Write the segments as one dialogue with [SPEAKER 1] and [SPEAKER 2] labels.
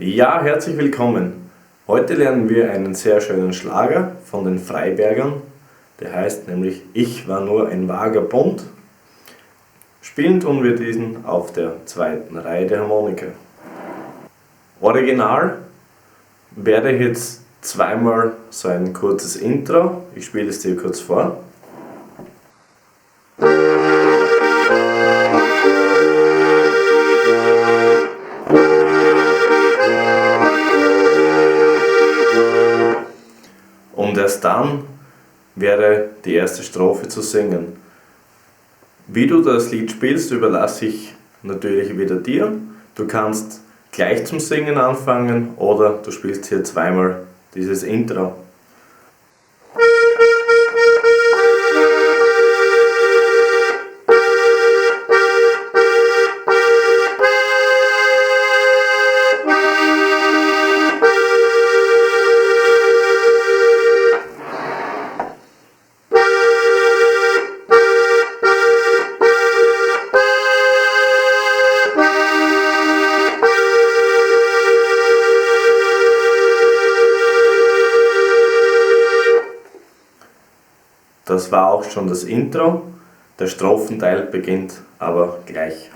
[SPEAKER 1] Ja, herzlich willkommen. Heute lernen wir einen sehr schönen Schlager von den Freibergern. Der heißt nämlich Ich war nur ein Vagabund. Spielen tun wir diesen auf der zweiten Reihe der Harmonika. Original werde ich jetzt zweimal so ein kurzes Intro. Ich spiele es dir kurz vor. Und erst dann wäre die erste Strophe zu singen. Wie du das Lied spielst, überlasse ich natürlich wieder dir. Du kannst gleich zum Singen anfangen oder du spielst hier zweimal dieses Intro. Das war auch schon das Intro. Der Strophenteil beginnt aber gleich.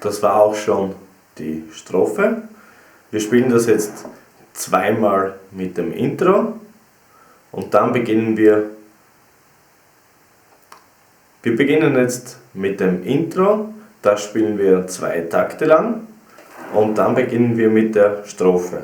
[SPEAKER 1] Das war auch schon die Strophe. Wir spielen das jetzt zweimal mit dem Intro und dann beginnen wir. Wir beginnen jetzt mit dem Intro, das spielen wir 2 Takte lang und dann beginnen wir mit der Strophe.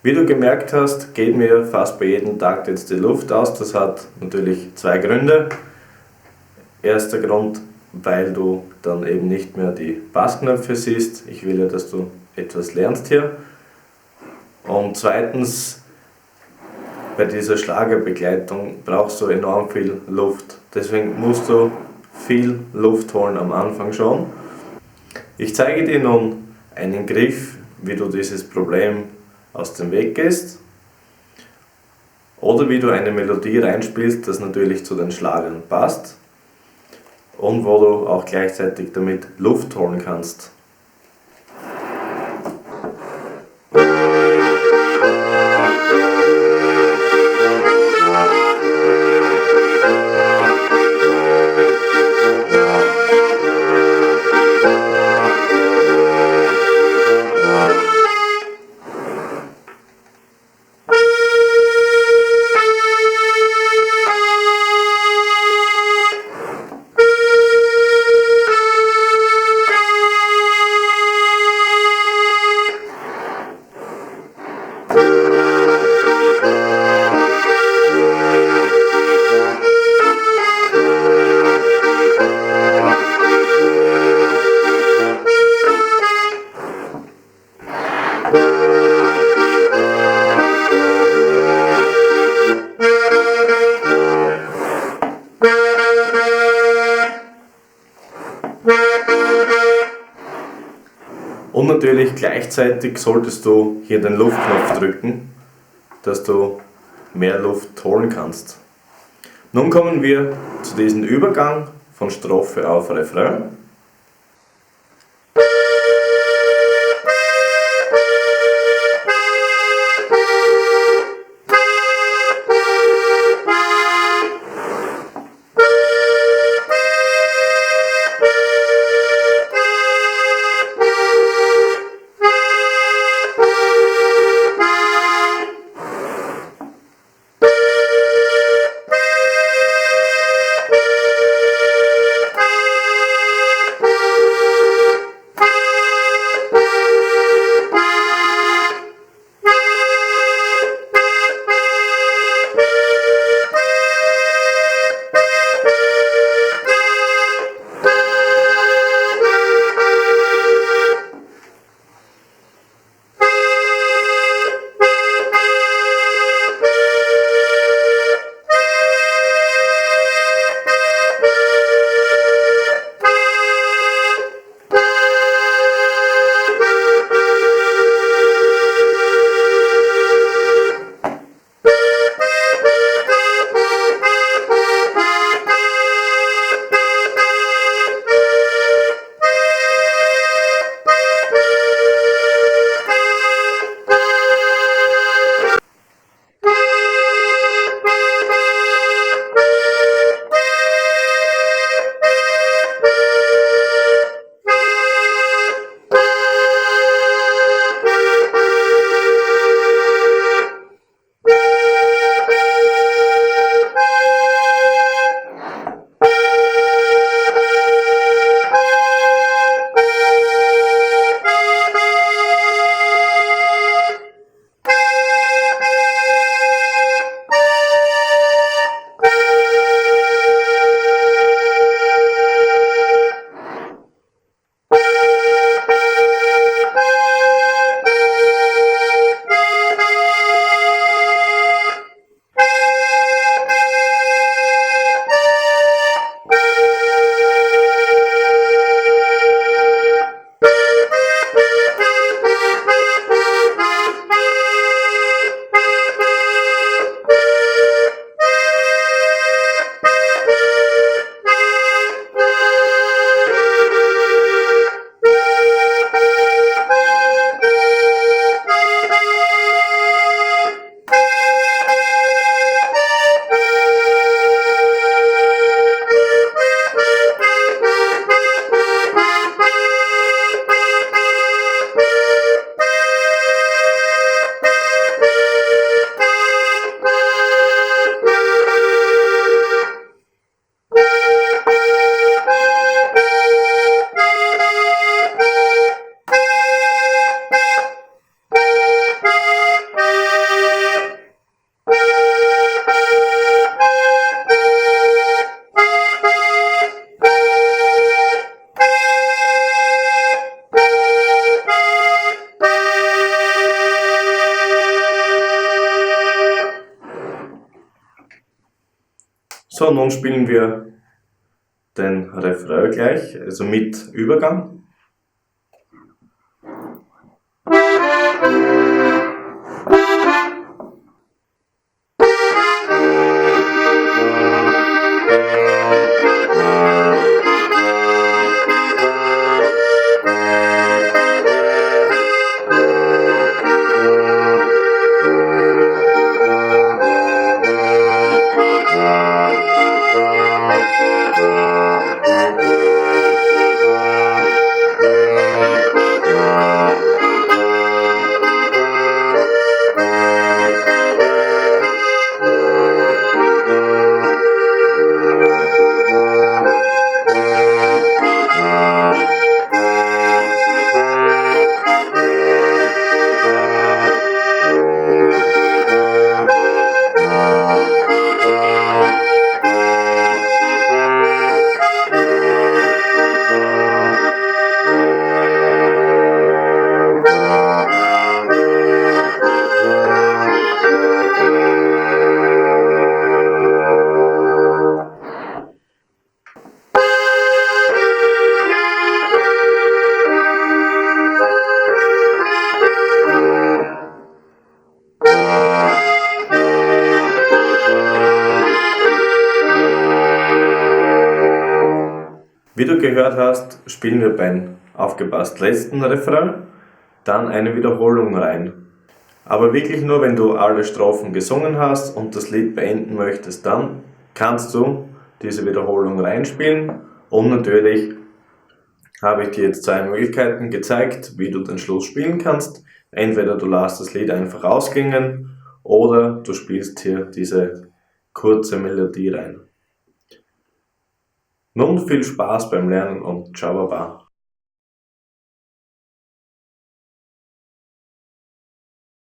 [SPEAKER 1] Wie du gemerkt hast, geht mir fast bei jedem Takt jetzt die Luft aus. Das hat natürlich 2 Gründe. Erster Grund, weil du dann eben nicht mehr die Bassknöpfe siehst. Ich will ja, dass du etwas lernst hier. Und zweitens, bei dieser Schlagerbegleitung brauchst du enorm viel Luft. Deswegen musst du viel Luft holen am Anfang schon. Ich zeige dir nun einen Griff, wie du dieses Problem aus dem Weg gehst oder wie du eine Melodie reinspielst, das natürlich zu den Schlagern passt und wo du auch gleichzeitig damit Luft holen kannst. Und natürlich gleichzeitig solltest du hier den Luftknopf drücken, dass du mehr Luft holen kannst. Nun kommen wir zu diesem Übergang von Strophe auf Refrain. So, nun spielen wir den Refrain gleich, also mit Übergang. Wie du gehört hast, spielen wir beim aufgepasst letzten Refrain dann eine Wiederholung rein. Aber wirklich nur, wenn du alle Strophen gesungen hast und das Lied beenden möchtest, dann kannst du diese Wiederholung reinspielen. Und natürlich habe ich dir jetzt zwei Möglichkeiten gezeigt, wie du den Schluss spielen kannst. Entweder du lässt das Lied einfach ausklingen oder du spielst hier diese kurze Melodie rein. Nun viel Spaß beim Lernen und ciao baba.